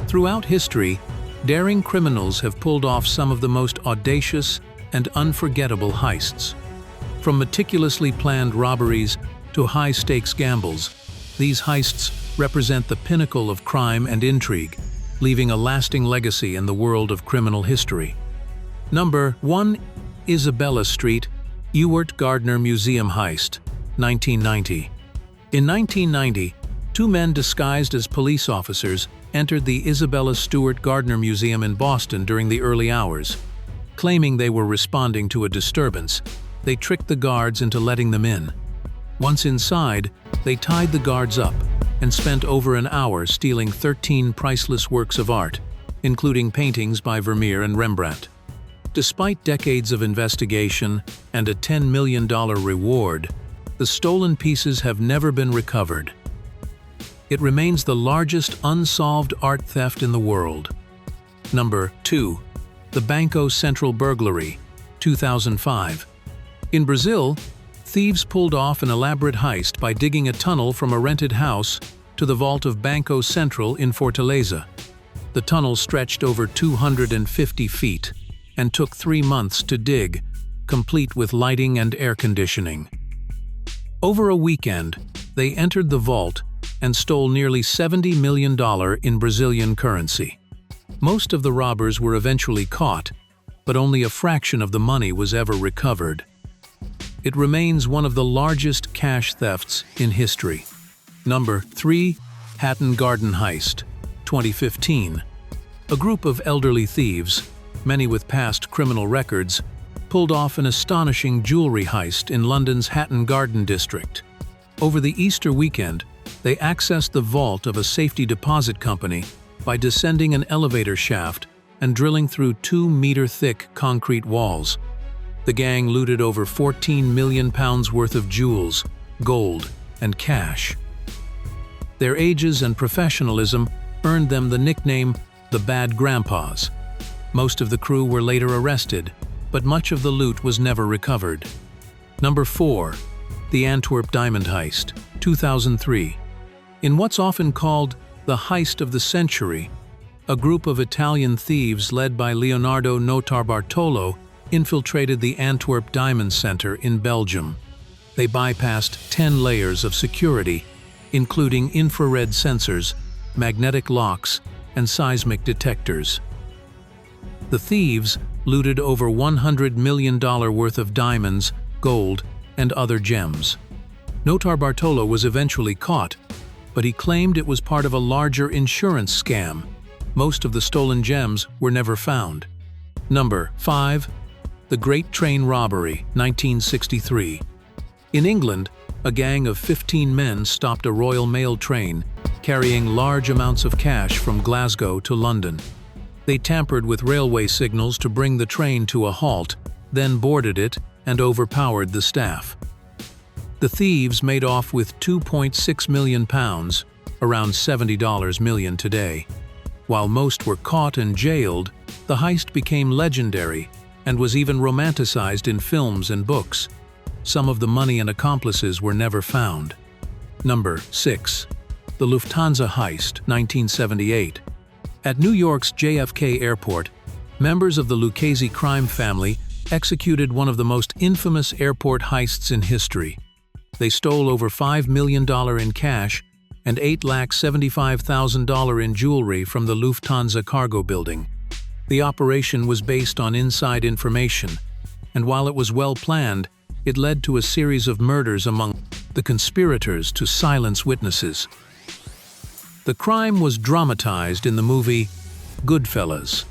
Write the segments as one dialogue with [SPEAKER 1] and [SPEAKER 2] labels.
[SPEAKER 1] Throughout history, daring criminals have pulled off some of the most audacious and unforgettable heists. From meticulously planned robberies to high-stakes gambles, these heists represent the pinnacle of crime and intrigue, leaving a lasting legacy in the world of criminal history. Number 1. Isabella Street, Ewart Gardner Museum Heist, 1990. In 1990, two men disguised as police officers entered the Isabella Stewart Gardner Museum in Boston during the early hours. Claiming they were responding to a disturbance, they tricked the guards into letting them in. Once inside, they tied the guards up and spent over an hour stealing 13 priceless works of art, including paintings by Vermeer and Rembrandt. Despite decades of investigation and a $10 million reward, the stolen pieces have never been recovered. It remains the largest unsolved art theft in the world. Number 2. The Banco Central Burglary, 2005. In Brazil, thieves pulled off an elaborate heist by digging a tunnel from a rented house to the vault of Banco Central in Fortaleza. The tunnel stretched over 250 feet and took 3 months to dig, complete with lighting and air conditioning. Over a weekend, they entered the vault and stole nearly $70 million in Brazilian currency. Most of the robbers were eventually caught, but only a fraction of the money was ever recovered. It remains one of the largest cash thefts in history. Number 3. Hatton Garden Heist, 2015. A group of elderly thieves, many with past criminal records, pulled off an astonishing jewelry heist in London's Hatton Garden district. Over the Easter weekend, they accessed the vault of a safety deposit company by descending an elevator shaft and drilling through 2-meter-thick concrete walls. The gang looted over £14 million worth of jewels, gold, and cash. Their ages and professionalism earned them the nickname the Bad Grandpas. Most of the crew were later arrested, but much of the loot was never recovered. Number 4. The Antwerp Diamond Heist, 2003. In what's often called the heist of the century, a group of Italian thieves led by Leonardo Notarbartolo infiltrated the Antwerp Diamond Center in Belgium. They bypassed 10 layers of security, including infrared sensors, magnetic locks, and seismic detectors. The thieves looted over $100 million worth of diamonds, gold, and other gems. Notarbartolo was eventually caught, but he claimed it was part of a larger insurance scam. Most of the stolen gems were never found. Number 5. The Great Train Robbery, 1963. In England, a gang of 15 men stopped a Royal Mail train carrying large amounts of cash from Glasgow to London. They tampered with railway signals to bring the train to a halt, then boarded it and overpowered the staff. The thieves made off with £2.6 million, around $70 million today. While most were caught and jailed, the heist became legendary and was even romanticized in films and books. Some of the money and accomplices were never found. Number 6. The Lufthansa Heist, 1978. At New York's JFK Airport, members of the Lucchese crime family executed one of the most infamous airport heists in history. They stole over $5 million in cash and $875,000 in jewelry from the Lufthansa cargo building. The operation was based on inside information, and while it was well planned, it led to a series of murders among the conspirators to silence witnesses. The crime was dramatized in the movie Goodfellas.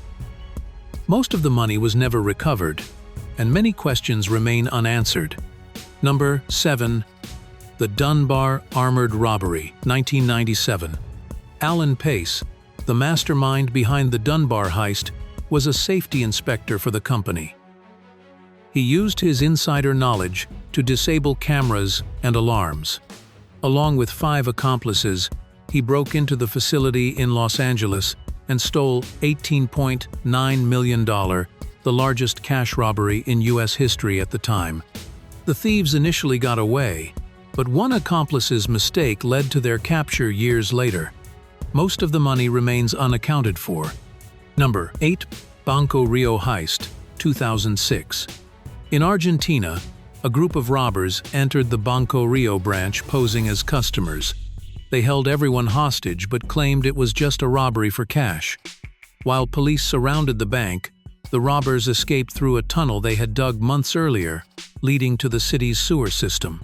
[SPEAKER 1] Most of the money was never recovered, and many questions remain unanswered. Number 7. The Dunbar Armored Robbery, 1997. Alan Pace, the mastermind behind the Dunbar heist, was a safety inspector for the company. He used his insider knowledge to disable cameras and alarms. Along with 5 accomplices, he broke into the facility in Los Angeles and stole $18.9 million, the largest cash robbery in U.S. history at the time. The thieves initially got away, but one accomplice's mistake led to their capture years later. most of the money remains unaccounted for. Number 8. Banco Rio Heist, 2006. In Argentina, a group of robbers entered the Banco Rio branch posing as customers. They held everyone hostage but claimed it was just a robbery for cash. While police surrounded the bank, the robbers escaped through a tunnel they had dug months earlier, leading to the city's sewer system.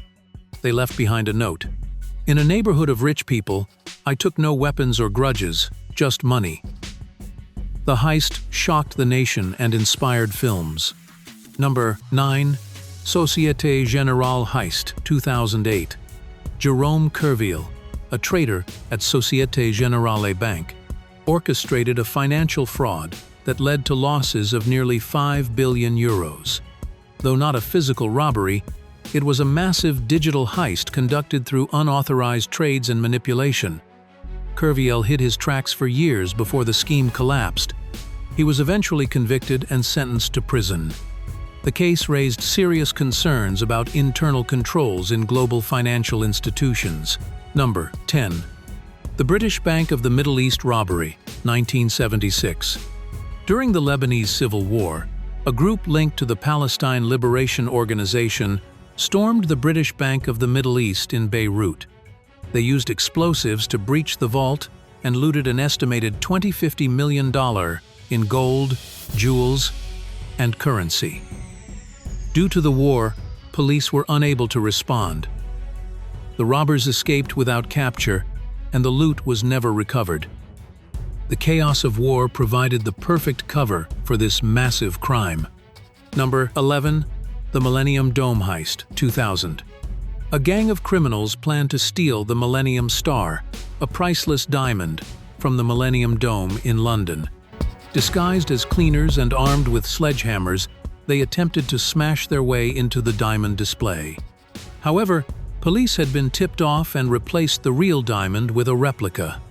[SPEAKER 1] They left behind a note. "In a neighborhood of rich people, I took no weapons or grudges, just money." The heist shocked the nation and inspired films. Number 9. Société Générale Heist, 2008. Jerome Kerviel, a trader at Société Générale Bank, orchestrated a financial fraud that led to losses of nearly 5 billion euros. Though not a physical robbery, it was a massive digital heist conducted through unauthorized trades and manipulation. Kerviel hid his tracks for years before the scheme collapsed. He was eventually convicted and sentenced to prison. The case raised serious concerns about internal controls in global financial institutions. Number 10. The British Bank of the Middle East robbery, 1976. During the Lebanese Civil War, a group linked to the Palestine Liberation Organization stormed the British Bank of the Middle East in Beirut. They used explosives to breach the vault and looted an estimated $20–50 million in gold, jewels, and currency. Due to the war, police were unable to respond. The robbers escaped without capture, and the loot was never recovered. The chaos of war provided the perfect cover for this massive crime. Number 11. The Millennium Dome Heist, 2000. A gang of criminals planned to steal the Millennium Star, a priceless diamond, from the Millennium Dome in London. Disguised as cleaners and armed with sledgehammers, they attempted to smash their way into the diamond display. However, police had been tipped off and replaced the real diamond with a replica.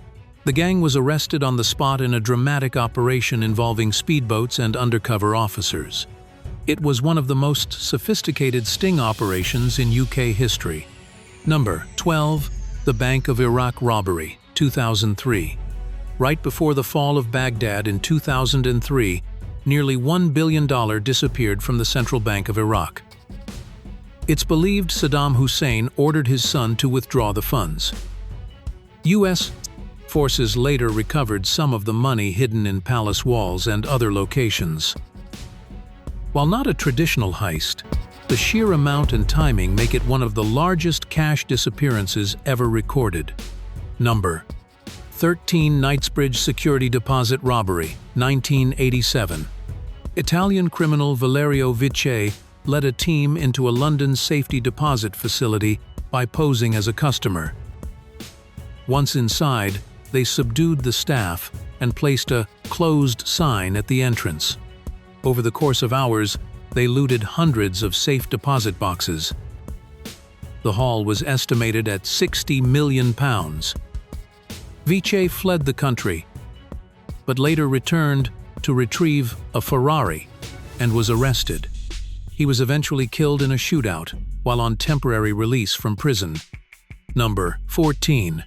[SPEAKER 1] The gang was arrested on the spot in a dramatic operation involving speedboats and undercover officers. It was one of the most sophisticated sting operations in UK history. Number 12. The Bank of Iraq robbery, 2003. Right before the fall of Baghdad in 2003, nearly $1 billion disappeared from the Central Bank of Iraq. It's believed Saddam Hussein ordered his son to withdraw the funds. U.S. forces later recovered some of the money hidden in palace walls and other locations. While not a traditional heist, the sheer amount and timing make it one of the largest cash disappearances ever recorded. Number 13. Knightsbridge Security Deposit Robbery, 1987. Italian criminal Valerio Vice led a team into a London safety deposit facility by posing as a customer. Once inside, they subdued the staff and placed a "closed" sign at the entrance. Over the course of hours, they looted hundreds of safe deposit boxes. The haul was estimated at £60 million. Vice fled the country, but later returned to retrieve a Ferrari and was arrested. He was eventually killed in a shootout while on temporary release from prison. Number 14.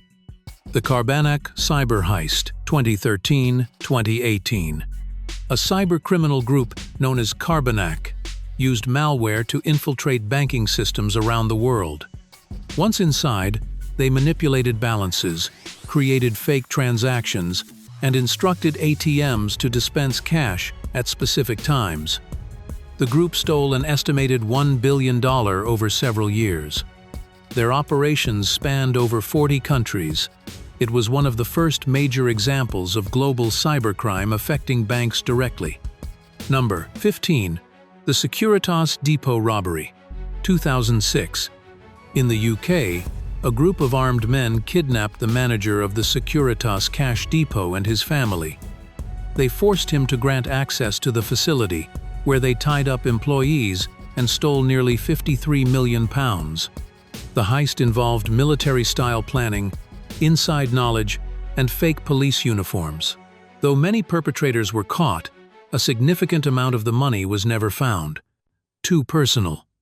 [SPEAKER 1] The Carbanak Cyber Heist, 2013–2018. A cyber-criminal group known as Carbanak used malware to infiltrate banking systems around the world. Once inside, they manipulated balances, created fake transactions, and instructed ATMs to dispense cash at specific times. The group stole an estimated $1 billion over several years. Their operations spanned over 40 countries. It was one of the first major examples of global cybercrime affecting banks directly. Number 15. The Securitas Depot Robbery, 2006. In the UK, a group of armed men kidnapped the manager of the Securitas Cash Depot and his family. They forced him to grant access to the facility, where they tied up employees and stole nearly £53 million. The heist involved military-style planning, inside knowledge, and fake police uniforms. Though many perpetrators were caught, a significant amount of the money was never found. Too personal.